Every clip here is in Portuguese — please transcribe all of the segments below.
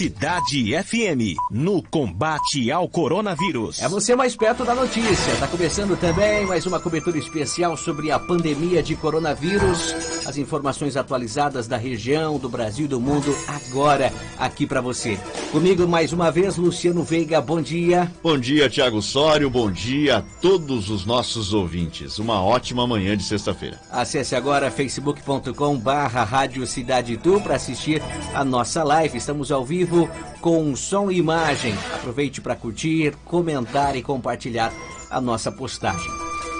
Cidade FM, no combate ao coronavírus. É você mais perto da notícia. Está começando também mais uma cobertura especial sobre a pandemia de coronavírus. As informações atualizadas da região, do Brasil e do mundo, agora aqui para você. Comigo mais uma vez, Luciano Veiga, bom dia. Bom dia, Thiago Sório, bom dia a todos os nossos ouvintes. Uma ótima manhã de sexta-feira. Acesse agora facebook.com/Rádio Cidade Tu para assistir a nossa live. Estamos ao vivo com som e imagem. Aproveite para curtir, comentar e compartilhar a nossa postagem.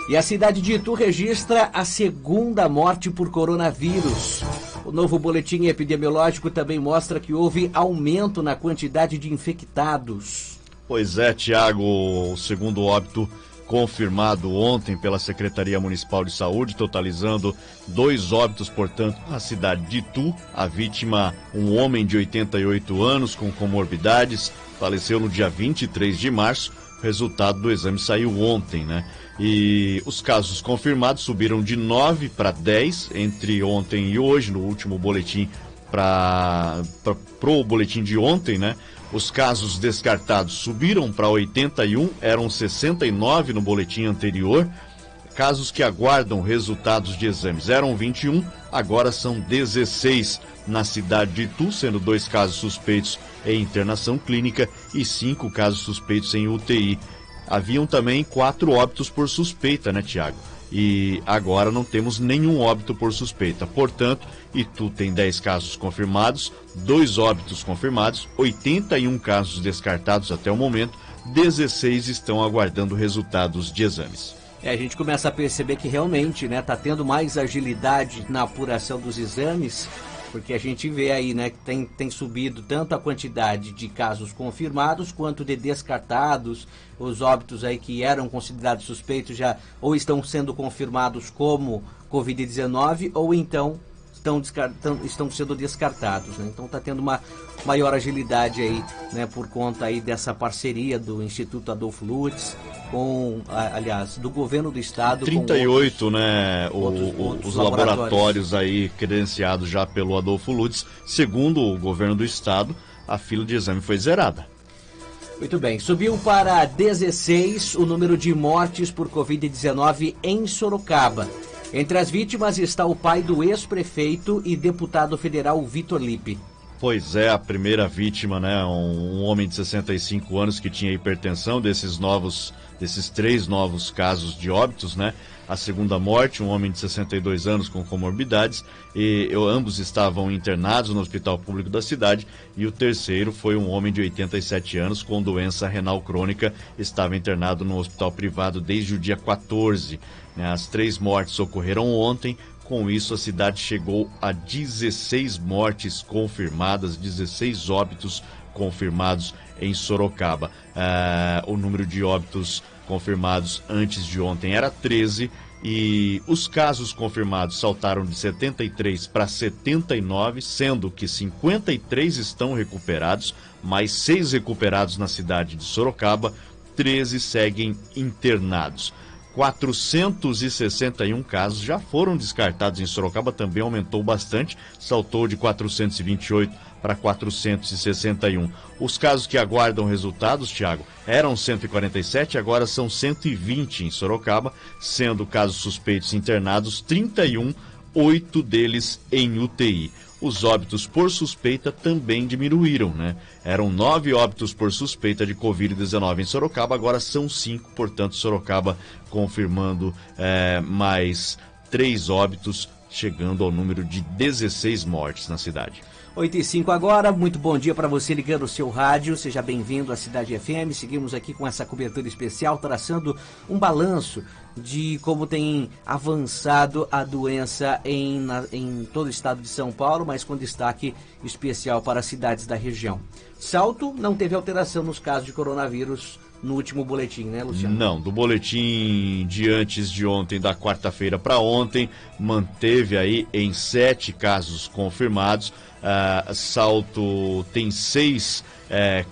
E a cidade de Itu registra a segunda morte por coronavírus. O novo boletim epidemiológico também mostra que houve aumento na quantidade de infectados. Pois é, Thiago, o segundo óbito confirmado ontem pela Secretaria Municipal de Saúde, totalizando 2 óbitos, portanto, na cidade de Itu. A vítima, um homem de 88 anos com comorbidades, faleceu no dia 23 de março. O resultado do exame saiu ontem, né? E os casos confirmados subiram de 9 para 10 entre ontem e hoje, no último boletim pro boletim de ontem, né? Os casos descartados subiram para 81, eram 69 no boletim anterior. Casos que aguardam resultados de exames eram 21, agora são 16 na cidade de Itu, sendo 2 casos suspeitos em internação clínica e 5 casos suspeitos em UTI. Haviam também 4 óbitos por suspeita, né, Thiago? E agora não temos nenhum óbito por suspeita. Portanto, Itu tem 10 casos confirmados, 2 óbitos confirmados, 81 casos descartados até o momento, 16 estão aguardando resultados de exames. A gente começa a perceber que realmente, né, tá tendo mais agilidade na apuração dos exames, porque a gente vê aí, né, que tem subido tanto a quantidade de casos confirmados quanto de descartados. Os óbitos aí que eram considerados suspeitos já ou estão sendo confirmados como Covid-19 ou então estão sendo descartados, né? Então está tendo uma maior agilidade aí, né, por conta aí dessa parceria do Instituto Adolfo Lutz com, aliás, do governo do estado. 38, com né, os laboratórios aí credenciados já pelo Adolfo Lutz. Segundo o governo do estado, a fila de exame foi zerada. Muito bem, subiu para 16 o número de mortes por Covid-19 em Sorocaba. Entre as vítimas está o pai do ex-prefeito e deputado federal Vitor Lippe. Pois é, a primeira vítima, né, um homem de 65 anos que tinha hipertensão, desses 3 novos casos de óbitos, né? A segunda morte, um homem de 62 anos com comorbidades, e ambos estavam internados no hospital público da cidade, e o terceiro foi um homem de 87 anos com doença renal crônica, estava internado no hospital privado desde o dia 14. As 3 mortes ocorreram ontem. Com isso, a cidade chegou a 16 mortes confirmadas, 16 óbitos confirmados em Sorocaba. O número de óbitos confirmados antes de ontem era 13 e os casos confirmados saltaram de 73 para 79, sendo que 53 estão recuperados, mais 6 recuperados na cidade de Sorocaba, 13 seguem internados. 461 casos já foram descartados em Sorocaba, também aumentou bastante, saltou de 428 para 461. Os casos que aguardam resultados, Thiago, eram 147, agora são 120 em Sorocaba, sendo casos suspeitos internados 31, 8 deles em UTI. Os óbitos por suspeita também diminuíram, né? Eram 9 óbitos por suspeita de Covid-19 em Sorocaba, agora são 5, portanto, Sorocaba confirmando mais 3 óbitos, chegando ao número de 16 mortes na cidade. 8h05 agora, muito bom dia para você ligando o seu rádio, seja bem-vindo à Cidade FM. Seguimos aqui com essa cobertura especial, traçando um balanço de como tem avançado a doença em todo o estado de São Paulo, mas com destaque especial para as cidades da região. Salto não teve alteração nos casos de coronavírus no último boletim, né, Luciano? Não, do boletim de antes de ontem, da quarta-feira para ontem, manteve aí em 7 casos confirmados. Salto tem 6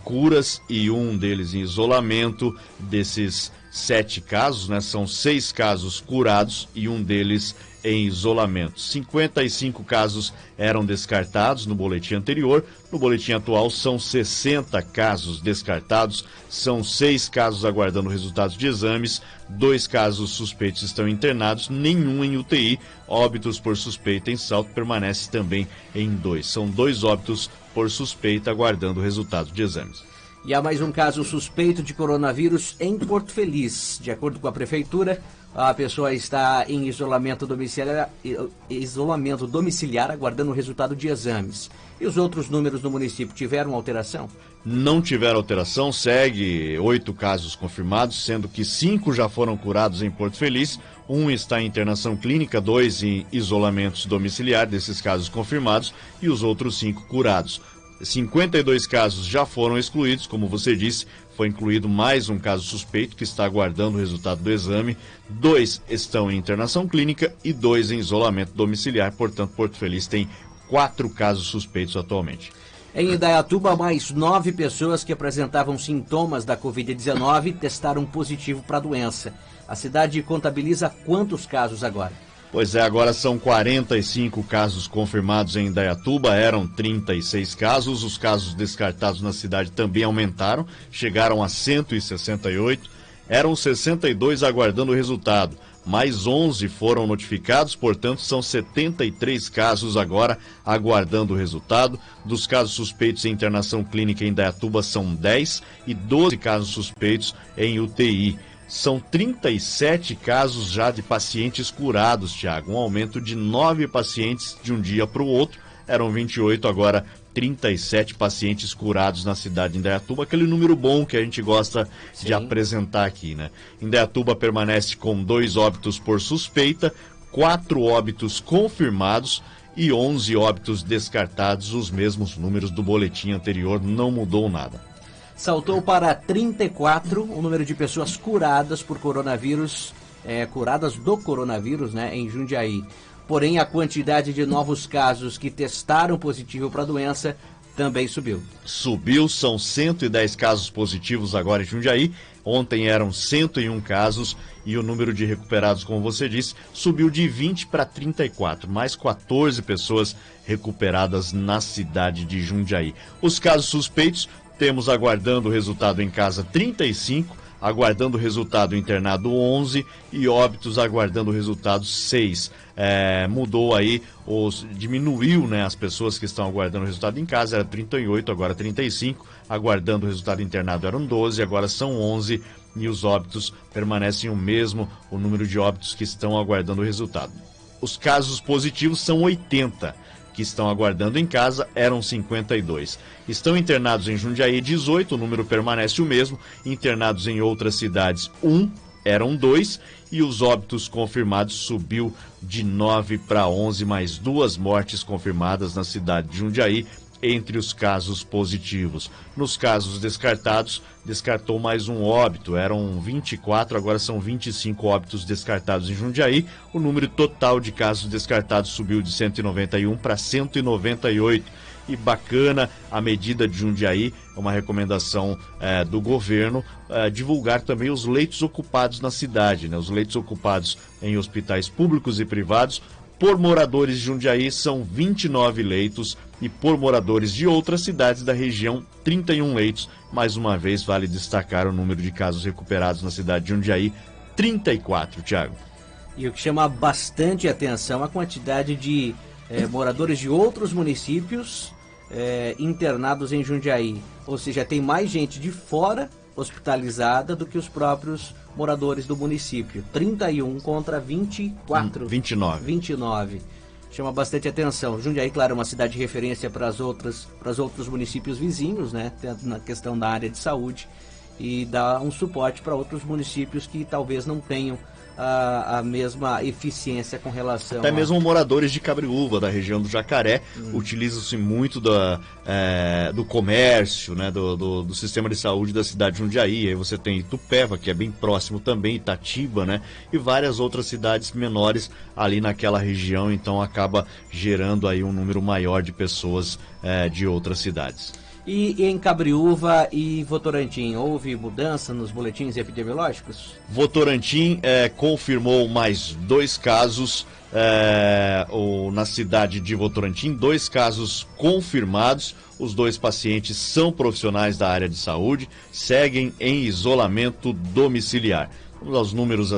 curas e um deles em isolamento. Desses 7 casos, né, são 6 casos curados e um deles em isolamento. 55 casos eram descartados no boletim anterior. No boletim atual são 60 casos descartados, são 6 casos aguardando resultados de exames, 2 casos suspeitos estão internados, nenhum em UTI. Óbitos por suspeita em Salto permanece também em 2. São 2 óbitos por suspeita aguardando resultados de exames. E há mais um caso suspeito de coronavírus em Porto Feliz. De acordo com a prefeitura, a pessoa está em isolamento domiciliar aguardando o resultado de exames. E os outros números do município tiveram alteração? Não tiveram alteração, segue 8 casos confirmados, sendo que 5 já foram curados em Porto Feliz, 1 está em internação clínica, 2 em isolamento domiciliar desses casos confirmados e os outros 5 curados. 52 casos já foram excluídos, como você disse, foi incluído mais um caso suspeito que está aguardando o resultado do exame. 2 estão em internação clínica e 2 em isolamento domiciliar, portanto, Porto Feliz tem 4 casos suspeitos atualmente. Em Indaiatuba, mais 9 pessoas que apresentavam sintomas da Covid-19 testaram positivo para a doença. A cidade contabiliza quantos casos agora? Pois é, agora são 45 casos confirmados em Indaiatuba, eram 36 casos. Os casos descartados na cidade também aumentaram, chegaram a 168. Eram 62 aguardando o resultado. Mais 11 foram notificados, portanto são 73 casos agora aguardando o resultado. Dos casos suspeitos em internação clínica em Indaiatuba são 10 e 12 casos suspeitos em UTI. São 37 casos já de pacientes curados, Thiago. Um aumento de 9 pacientes de um dia para o outro. Eram 28, agora 37 pacientes curados na cidade de Indaiatuba. Aquele número bom que a gente gosta de apresentar aqui, né? Indaiatuba permanece com 2 óbitos por suspeita, 4 óbitos confirmados e 11 óbitos descartados. Os mesmos números do boletim anterior, não mudou nada. Saltou para 34 o número de pessoas curadas por coronavírus, curadas do coronavírus, né, em Jundiaí. Porém, a quantidade de novos casos que testaram positivo para a doença também subiu. Subiu, são 110 casos positivos agora em Jundiaí. Ontem eram 101 casos e o número de recuperados, como você disse, subiu de 20 para 34. Mais 14 pessoas recuperadas na cidade de Jundiaí. Os casos suspeitos, temos aguardando o resultado em casa 35, aguardando o resultado internado 11 e óbitos aguardando o resultado 6. Mudou aí, diminuiu, né, as pessoas que estão aguardando o resultado em casa, era 38, agora 35, aguardando o resultado internado eram 12, agora são 11 e os óbitos permanecem o mesmo, o número de óbitos que estão aguardando o resultado. Os casos positivos são 80. Que estão aguardando em casa, eram 52. Estão internados em Jundiaí 18, o número permanece o mesmo. Internados em outras cidades, 1, eram 2. E os óbitos confirmados subiu de 9 para 11, mais 2 mortes confirmadas na cidade de Jundiaí, entre os casos positivos. Nos casos descartados, descartou mais um óbito, eram 24, agora são 25 óbitos descartados em Jundiaí. O número total de casos descartados subiu de 191 para 198. E bacana a medida de Jundiaí, uma recomendação do governo, divulgar também os leitos ocupados na cidade, né? Os leitos ocupados em hospitais públicos e privados. Por moradores de Jundiaí são 29 leitos e por moradores de outras cidades da região, 31 leitos. Mais uma vez, vale destacar o número de casos recuperados na cidade de Jundiaí, 34, Thiago. E o que chama bastante atenção é a quantidade de moradores de outros municípios internados em Jundiaí. Ou seja, tem mais gente de fora hospitalizada do que os próprios moradores do município. 31 contra 24. 29. Chama bastante atenção. Jundiaí, claro, é uma cidade de referência para os outros municípios vizinhos, né? Na questão da área de saúde, e dá um suporte para outros municípios que talvez não tenham a mesma eficiência com relação até mesmo moradores de Cabreúva, da região do Jacaré, utilizam-se muito do comércio, né, do sistema de saúde da cidade de Jundiaí. Aí você tem Itupeva, que é bem próximo também, Itatiba, né, e várias outras cidades menores ali naquela região, então acaba gerando aí um número maior de pessoas de outras cidades. E em Cabriúva e Votorantim, houve mudança nos boletins epidemiológicos? Votorantim confirmou mais 2 casos na cidade de Votorantim, 2 casos confirmados. Os 2 pacientes são profissionais da área de saúde, seguem em isolamento domiciliar. Vamos aos números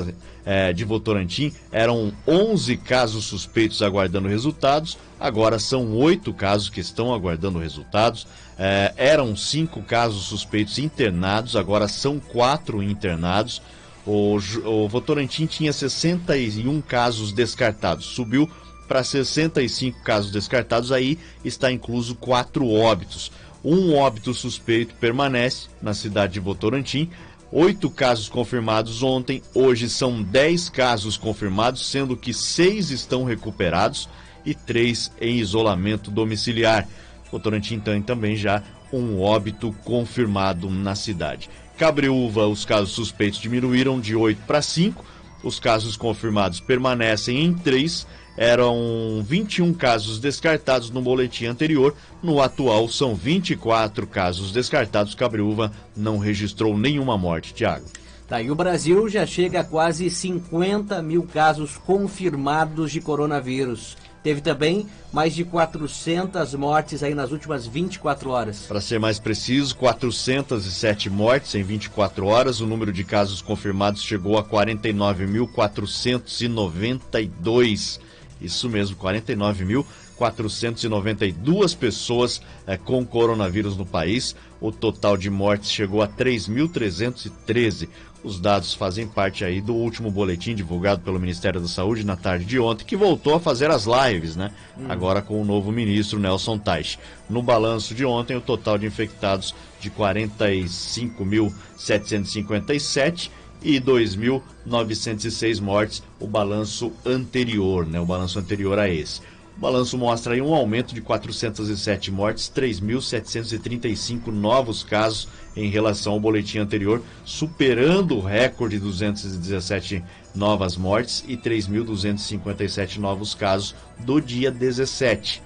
de Votorantim. Eram 11 casos suspeitos aguardando resultados, agora são 8 casos que estão aguardando resultados. Eram 5 casos suspeitos internados, agora são 4 internados. O Votorantim tinha 61 casos descartados, subiu para 65 casos descartados, aí está incluso 4 óbitos. Um óbito suspeito permanece na cidade de Votorantim. 8 casos confirmados ontem, hoje são 10 casos confirmados, sendo que 6 estão recuperados e 3 em isolamento domiciliar. Votorantim tem também já um óbito confirmado na cidade. Cabriúva, os casos suspeitos diminuíram de 8 para 5, os casos confirmados permanecem em 3, eram 21 casos descartados no boletim anterior, no atual são 24 casos descartados. Cabriúva não registrou nenhuma morte, Thiago. Tá, e o Brasil já chega a quase 50 mil casos confirmados de coronavírus. Teve também mais de 400 mortes aí nas últimas 24 horas. Para ser mais preciso, 407 mortes em 24 horas. O número de casos confirmados chegou a 49.492. Isso mesmo, 49.492 pessoas com coronavírus no país. O total de mortes chegou a 3.313. Os dados fazem parte aí do último boletim divulgado pelo Ministério da Saúde na tarde de ontem, que voltou a fazer as lives, né? Agora com o novo ministro Nelson Teich. No balanço de ontem, o total de infectados de 45.757 e 2.906 mortes, o balanço anterior, né? O balanço anterior a esse. O balanço mostra aí um aumento de 407 mortes, 3.735 novos casos em relação ao boletim anterior, superando o recorde de 217 novas mortes e 3.257 novos casos do dia 17.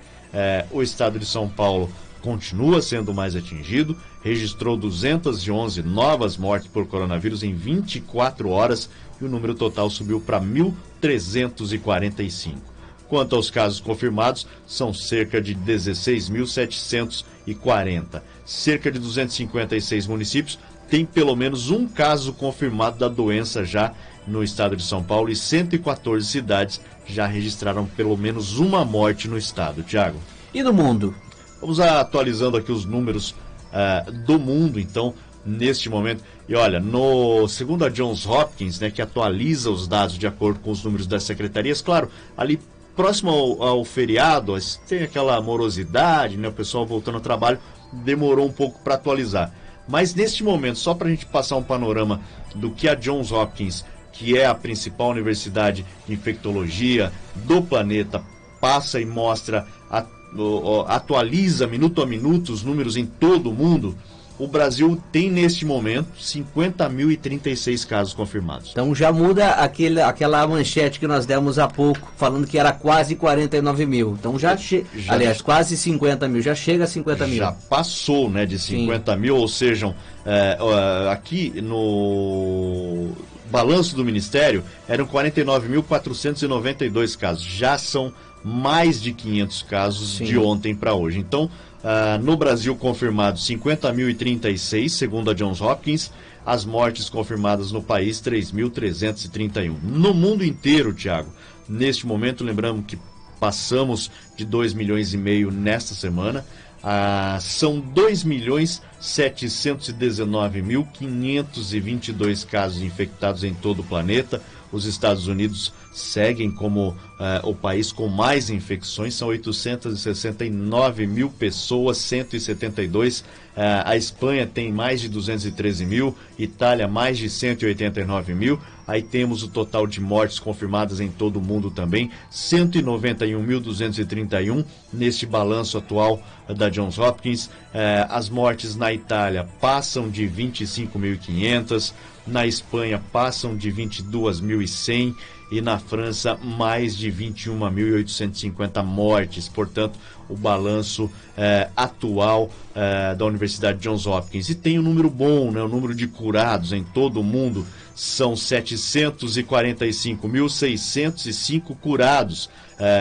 O estado de São Paulo continua sendo mais atingido, registrou 211 novas mortes por coronavírus em 24 horas e o número total subiu para 1.345. Quanto aos casos confirmados, são cerca de 16.740. Cerca de 256 municípios têm pelo menos um caso confirmado da doença já no estado de São Paulo e 114 cidades já registraram pelo menos uma morte no estado. Thiago. E no mundo? Vamos atualizando aqui os números do mundo, então, neste momento. E olha, segundo a Johns Hopkins, né, que atualiza os dados de acordo com os números das secretarias, claro, ali próximo ao feriado, tem aquela morosidade, né, o pessoal voltando ao trabalho, demorou um pouco para atualizar. Mas neste momento, só para a gente passar um panorama do que a Johns Hopkins, que é a principal universidade de infectologia do planeta, passa e mostra, atualiza minuto a minuto os números em todo o mundo. O Brasil tem neste momento 50.036 casos confirmados. Então já muda aquela manchete que nós demos há pouco, falando que era quase 49 mil. Então aliás, quase 50 mil, já chega a 50 mil. Já passou, né, de 50 mil, ou seja, aqui no balanço do Ministério eram 49.492 casos. Já são mais de 500 casos de ontem para hoje. Então, no Brasil confirmados 50.036, segundo a Johns Hopkins, as mortes confirmadas no país 3.331. No mundo inteiro, Thiago, neste momento, lembramos que passamos de 2,5 milhões nesta semana, são 2.719.522 casos infectados em todo o planeta. Os Estados Unidos seguem como o país com mais infecções, são 869 mil pessoas, 172. A Espanha tem mais de 213 mil, Itália mais de 189 mil. Aí temos o total de mortes confirmadas em todo o mundo também, 191.231 neste balanço atual da Johns Hopkins. As mortes na Itália passam de 25.500, na Espanha passam de 22.100 e na França mais de 21.850 mortes. Portanto, o balanço atual da Universidade Johns Hopkins. E tem um número bom, né? O número de curados em todo o mundo são 745.605 curados.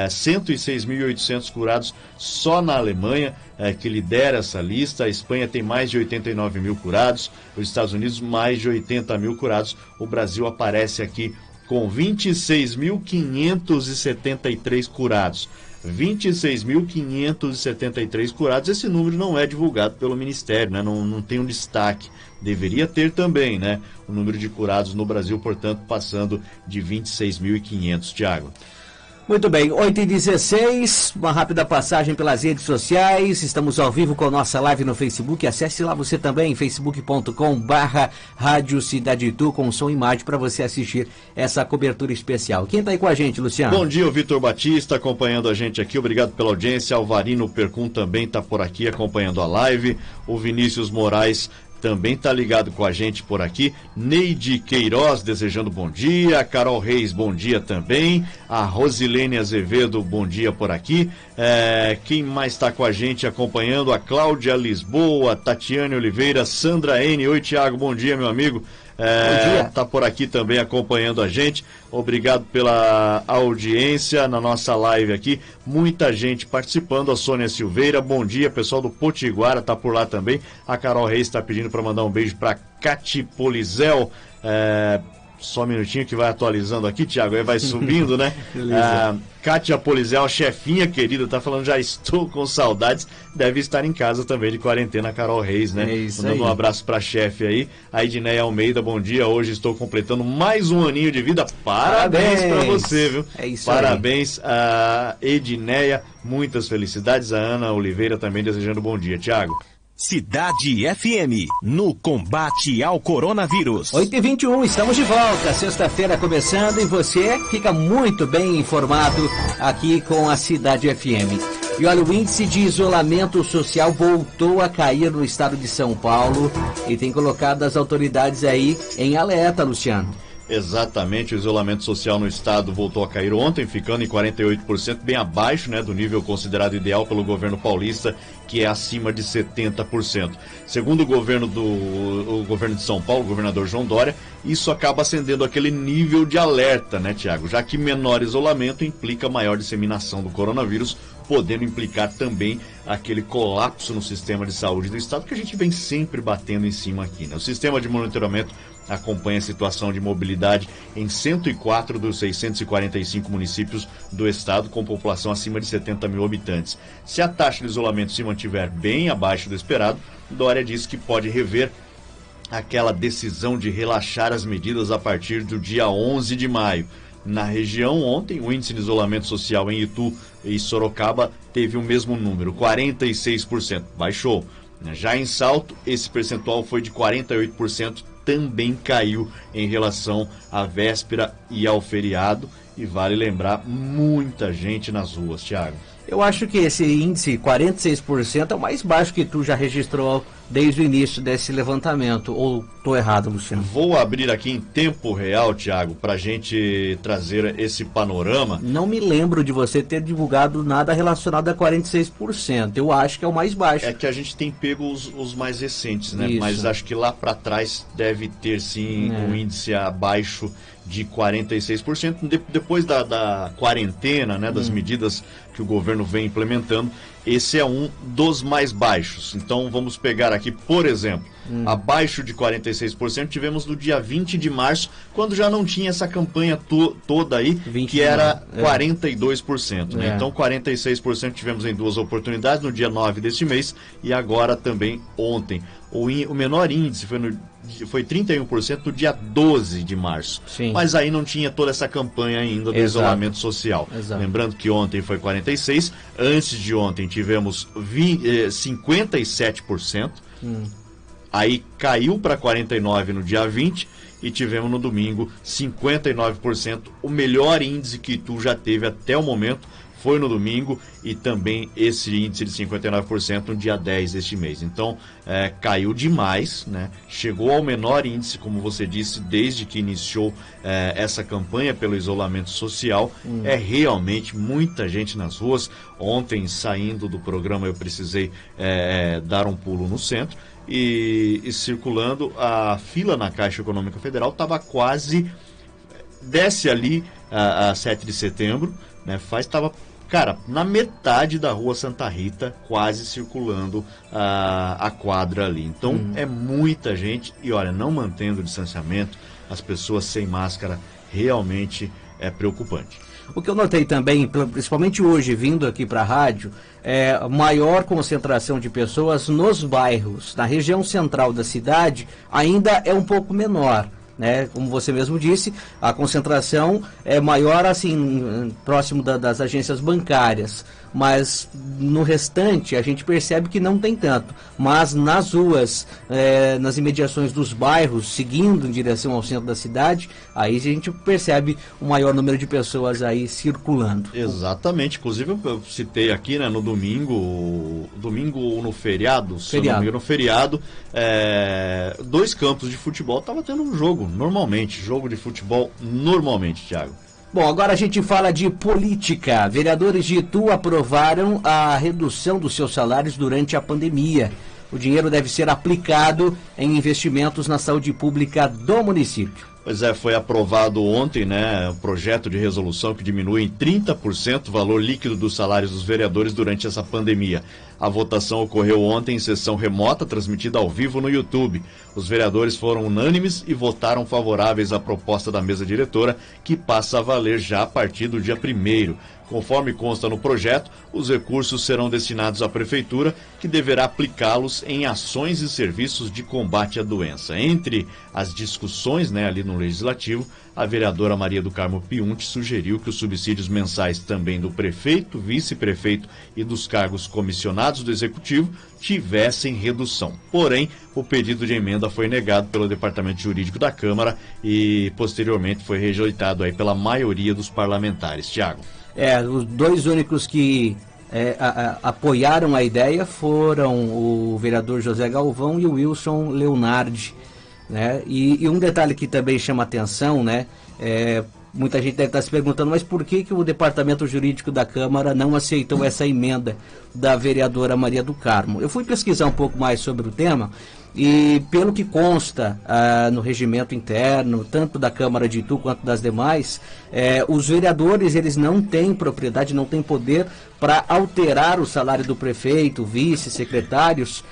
106.800 curados só na Alemanha, que lidera essa lista. A Espanha tem mais de 89 mil curados, os Estados Unidos mais de 80 mil curados. O Brasil aparece aqui com 26.573 curados. 26.573 curados. Esse número não é divulgado pelo Ministério, né? Não tem um destaque. Deveria ter também, né? O número de curados no Brasil, portanto, passando de 26.500, Thiago. Muito bem, 8h16, uma rápida passagem pelas redes sociais. Estamos ao vivo com a nossa live no Facebook. Acesse lá você também, facebook.com/Rádio Cidade Itu, com som e imagem para você assistir essa cobertura especial. Quem está aí com a gente, Luciano? Bom dia, o Vitor Batista acompanhando a gente aqui. Obrigado pela audiência. Alvarino Percum também está por aqui acompanhando a live. O Vinícius Moraes também está ligado com a gente por aqui. Neide Queiroz desejando bom dia. Carol Reis, bom dia também. A Rosilene Azevedo, bom dia por aqui. Quem mais está com a gente acompanhando? A Cláudia Lisboa, Tatiane Oliveira, Sandra N. Oi, Thiago, bom dia, meu amigo. Tá por aqui também acompanhando a gente. Obrigado pela audiência na nossa live aqui. Muita gente participando. A Sônia Silveira, bom dia. Pessoal do Potiguara tá por lá também. A Carol Reis está pedindo para mandar um beijo para Cati Polizel. Só um minutinho que vai atualizando aqui, Thiago, aí vai subindo, né? Kátia Polizel, chefinha querida, tá falando, já estou com saudades, deve estar em casa também de quarentena, a Carol Reis, né? Mandando um abraço pra chefe aí. A Edneia Almeida, bom dia, hoje estou completando mais um aninho de vida, parabéns pra você, viu? É isso. Parabéns a Edneia, muitas felicidades. A Ana Oliveira também desejando bom dia, Thiago. Cidade FM, no combate ao coronavírus. 8h21, estamos de volta, sexta-feira começando e você fica muito bem informado aqui com a Cidade FM. E olha, o índice de isolamento social voltou a cair no estado de São Paulo e tem colocado as autoridades aí em alerta, Luciano. Exatamente, o isolamento social no estado voltou a cair ontem, ficando em 48%, bem abaixo, né, do nível considerado ideal pelo governo paulista, que é acima de 70%. Segundo o governo de São Paulo, o governador João Dória, isso acaba acendendo aquele nível de alerta, né, Tiago? Já que menor isolamento implica maior disseminação do coronavírus, podendo implicar também aquele colapso no sistema de saúde do estado, que a gente vem sempre batendo em cima aqui, né? O sistema de monitoramento acompanha a situação de mobilidade em 104 dos 645 municípios do estado, com população acima de 70 mil habitantes. Se a taxa de isolamento se mantiver bem abaixo do esperado, Dória diz que pode rever aquela decisão de relaxar as medidas a partir do dia 11 de maio. Na região, ontem, o índice de isolamento social em Itu e Sorocaba teve o mesmo número, 46%, baixou. Já em Salto, esse percentual foi de 48%, também caiu em relação à véspera e ao feriado. E vale lembrar, muita gente nas ruas, Thiago. Eu acho que esse índice, 46%, é o mais baixo que tu já registrou desde o início desse levantamento. Ou estou errado, Luciano? Vou abrir aqui em tempo real, Thiago, para a gente trazer esse panorama. Não me lembro de você ter divulgado nada relacionado a 46%. Eu acho que é o mais baixo. É que a gente tem pego os mais recentes, né? Isso. Mas acho que lá para trás deve ter sim um índice abaixo de 46%. Depois da quarentena, né? Das medidas que o governo vem implementando, esse é um dos mais baixos. Então vamos pegar aqui, por exemplo, abaixo de 46% tivemos no dia 20 de março, quando já não tinha essa campanha toda aí, que era 42%. Né? Então 46% tivemos em duas oportunidades, no dia 9 deste mês e agora também ontem. O menor índice foi 31% no dia 12 de março. Sim. Mas aí não tinha toda essa campanha ainda do isolamento social. Exato. Lembrando que ontem foi 46%, antes de ontem tivemos 57%, aí caiu para 49% no dia 20% e tivemos no domingo 59%. O melhor índice que Itu já teve até o momento foi no domingo, e também esse índice de 59% no dia 10 deste mês. Então, caiu demais, né? Chegou ao menor índice, como você disse, desde que iniciou essa campanha pelo isolamento social. É realmente muita gente nas ruas. Ontem, saindo do programa, eu precisei dar um pulo no centro e circulando. A fila na Caixa Econômica Federal estava quase... Desce ali a 7 de setembro, né? Estava, cara, na metade da rua Santa Rita, quase circulando a quadra ali. Então, é muita gente. E olha, não mantendo o distanciamento, as pessoas sem máscara, realmente é preocupante. O que eu notei também, principalmente hoje, vindo aqui para a rádio, é maior concentração de pessoas nos bairros. Na região central da cidade, ainda é um pouco menor, né? Como você mesmo disse, a concentração é maior assim, próximo das agências bancárias. Mas no restante a gente percebe que não tem tanto. Mas nas ruas, nas imediações dos bairros, seguindo em direção ao centro da cidade, aí a gente percebe o maior número de pessoas aí circulando. Exatamente, inclusive eu citei aqui, né, no domingo no feriado, se eu não me engano, no feriado, 2 campos de futebol estavam tendo um jogo de futebol normalmente, Thiago. Bom, agora a gente fala de política. Vereadores de Itu aprovaram a redução dos seus salários durante a pandemia. O dinheiro deve ser aplicado em investimentos na saúde pública do município. Pois é, foi aprovado ontem, né, um projeto de resolução que diminui em 30% o valor líquido dos salários dos vereadores durante essa pandemia. A votação ocorreu ontem em sessão remota, transmitida ao vivo no YouTube. Os vereadores foram unânimes e votaram favoráveis à proposta da mesa diretora, que passa a valer já a partir do dia 1º. Conforme consta no projeto, os recursos serão destinados à Prefeitura, que deverá aplicá-los em ações e serviços de combate à doença. Entre as discussões, né, ali no Legislativo, a vereadora Maria do Carmo Piunti sugeriu que os subsídios mensais também do prefeito, vice-prefeito e dos cargos comissionados do Executivo tivessem redução. Porém, o pedido de emenda foi negado pelo Departamento Jurídico da Câmara e, posteriormente, foi rejeitado aí pela maioria dos parlamentares. Thiago. Os 2 únicos que apoiaram a ideia foram o vereador José Galvão e o Wilson Leonardi, né? E um detalhe que também chama atenção, né? Muita gente deve estar se perguntando, mas por que o Departamento Jurídico da Câmara não aceitou essa emenda da vereadora Maria do Carmo? Eu fui pesquisar um pouco mais sobre o tema e, pelo que consta no regimento interno, tanto da Câmara de Itu quanto das demais, os vereadores, eles não têm propriedade, não têm poder para alterar o salário do prefeito, vice, secretários,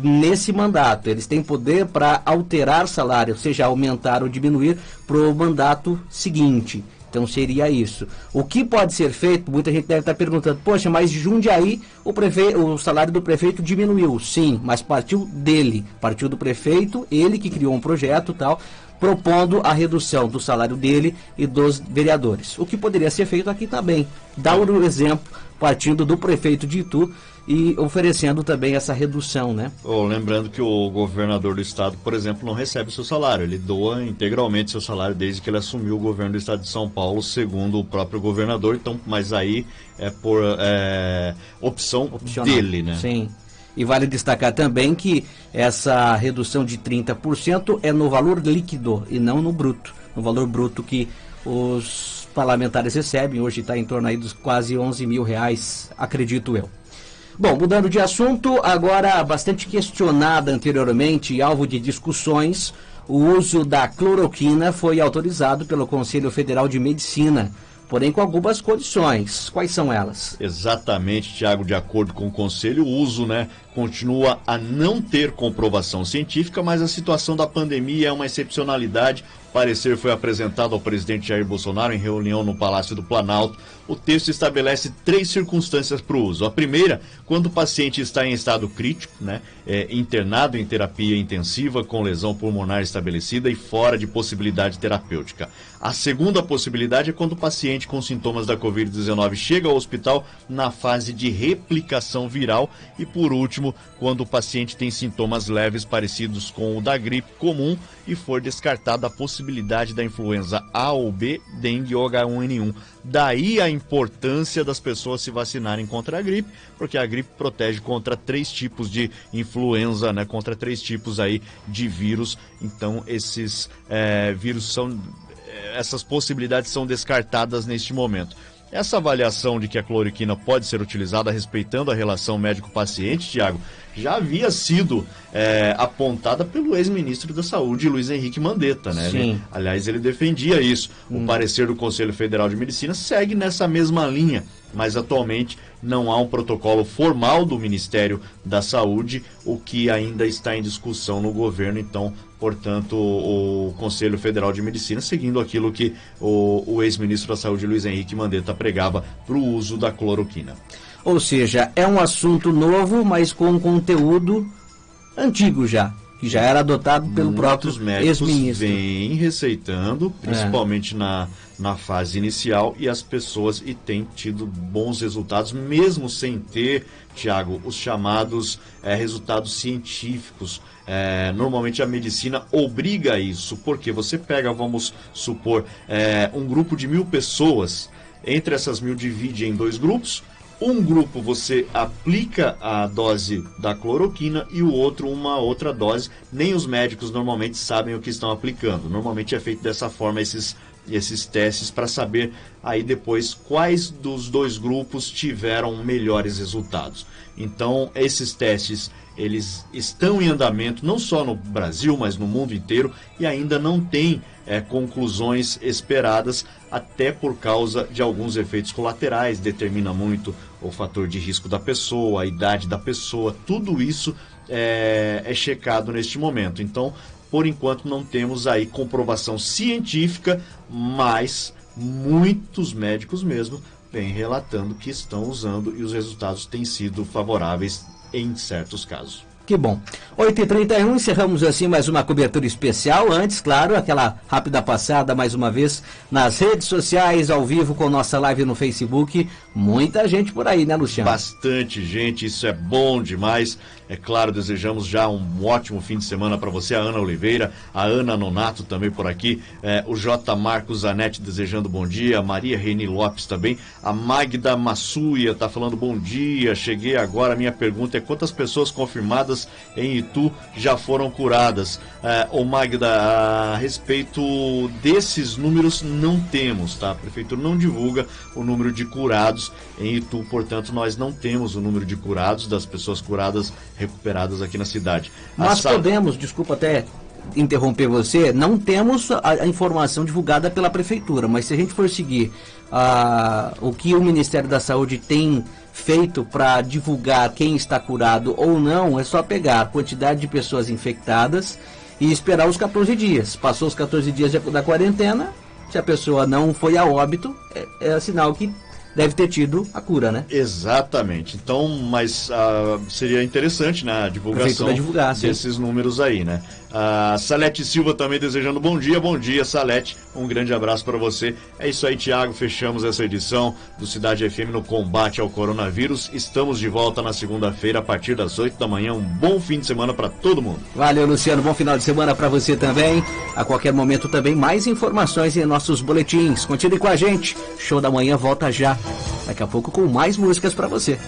nesse mandato. Eles têm poder para alterar salário, ou seja, aumentar ou diminuir para o mandato seguinte. Então seria isso. O que pode ser feito, muita gente deve estar perguntando, poxa, mas Jundiaí o salário do prefeito diminuiu. Sim, mas partiu dele, partiu do prefeito, ele que criou um projeto tal, propondo a redução do salário dele e dos vereadores. O que poderia ser feito aqui também. Dá um exemplo, partindo do prefeito de Itu e oferecendo também essa redução, né? Lembrando que o governador do estado, por exemplo, não recebe seu salário. Ele doa integralmente seu salário desde que ele assumiu o governo do estado de São Paulo, segundo o próprio governador. Então, mas aí é por opção dele, né? Sim. E vale destacar também que essa redução de 30% é no valor líquido e não no bruto. No valor bruto que os parlamentares recebem, hoje está em torno aí dos quase 11 mil reais, acredito eu. Bom, mudando de assunto, agora bastante questionada anteriormente e alvo de discussões, o uso da cloroquina foi autorizado pelo Conselho Federal de Medicina, porém com algumas condições. Quais são elas? Exatamente, Thiago, de acordo com o Conselho, o uso, continua a não ter comprovação científica, mas a situação da pandemia é uma excepcionalidade. O parecer foi apresentado ao presidente Jair Bolsonaro em reunião no Palácio do Planalto. O texto estabelece 3 circunstâncias para o uso. A primeira, quando o paciente está em estado crítico, internado em terapia intensiva, com lesão pulmonar estabelecida e fora de possibilidade terapêutica. A segunda possibilidade é quando o paciente com sintomas da Covid-19 chega ao hospital na fase de replicação viral. E por último, quando o paciente tem sintomas leves parecidos com o da gripe comum e for descartada a possibilidade possibilidade da influenza A ou B, dengue ou H1N1. Daí a importância das pessoas se vacinarem contra a gripe, porque a gripe protege contra 3 tipos de influenza, né? Contra 3 tipos aí de vírus. Então esses vírus essas possibilidades são descartadas neste momento. Essa avaliação de que a cloroquina pode ser utilizada respeitando a relação médico-paciente, Tiago, já havia sido apontada pelo ex-ministro da Saúde, Luiz Henrique Mandetta, né? Aliás, ele defendia isso. O parecer do Conselho Federal de Medicina segue nessa mesma linha, mas atualmente não há um protocolo formal do Ministério da Saúde, o que ainda está em discussão no governo. Então, portanto, o Conselho Federal de Medicina, seguindo aquilo que o ex-ministro da Saúde, Luiz Henrique Mandetta, pregava para o uso da cloroquina. Ou seja, é um assunto novo, mas com conteúdo antigo já, que já era adotado pelo próprio ex-ministro. Vem receitando, principalmente na fase inicial, e as pessoas têm tido bons resultados, mesmo sem ter, Tiago, os chamados resultados científicos. Normalmente a medicina obriga a isso, porque você pega, vamos supor, um grupo de 1.000 pessoas, entre essas 1.000 divide em 2 grupos. Um grupo você aplica a dose da cloroquina e o outro uma outra dose. Nem os médicos normalmente sabem o que estão aplicando. Normalmente é feito dessa forma esses testes para saber aí depois quais dos 2 grupos tiveram melhores resultados. Então esses testes eles estão em andamento não só no Brasil, mas no mundo inteiro, e ainda não tem conclusões esperadas, até por causa de alguns efeitos colaterais. Determina muito o fator de risco da pessoa, a idade da pessoa, tudo isso é checado neste momento. Então, por enquanto não temos aí comprovação científica, mas muitos médicos mesmo vêm relatando que estão usando e os resultados têm sido favoráveis em certos casos. Que bom. 8h31, encerramos assim mais uma cobertura especial. Antes, claro, aquela rápida passada mais uma vez nas redes sociais, ao vivo com nossa live no Facebook. Muita gente por aí, né, Luciano? Bastante gente, isso é bom demais. É claro, desejamos já um ótimo fim de semana para você, a Ana Oliveira, a Ana Nonato também por aqui, o J. Marcos Zanetti desejando bom dia, a Maria Reni Lopes também, a Magda Massuia está falando bom dia, cheguei agora, minha pergunta é quantas pessoas confirmadas em Itu já foram curadas? Ô Magda, a respeito desses números não temos, tá? A Prefeitura não divulga o número de curados em Itu, portanto nós não temos o número de curados, das pessoas curadas recuperadas aqui na cidade. Nós podemos, desculpa até interromper você, não temos a informação divulgada pela Prefeitura, mas se a gente for seguir o que o Ministério da Saúde tem feito para divulgar quem está curado ou não, é só pegar a quantidade de pessoas infectadas e esperar os 14 dias. Passou os 14 dias da quarentena, se a pessoa não foi a óbito, é sinal que deve ter tido a cura, né? Exatamente. Então, mas seria interessante, né, a divulgação desses números aí, né? A Salete Silva também desejando bom dia, Salete, um grande abraço para você. É isso aí, Tiago, fechamos essa edição do Cidade FM no combate ao coronavírus. Estamos de volta na segunda-feira a partir das 8 da manhã. Um bom fim de semana para todo mundo. Valeu, Luciano, bom final de semana para você também. A qualquer momento também mais informações em nossos boletins. Continue com a gente, Show da Manhã volta já, daqui a pouco com mais músicas para você.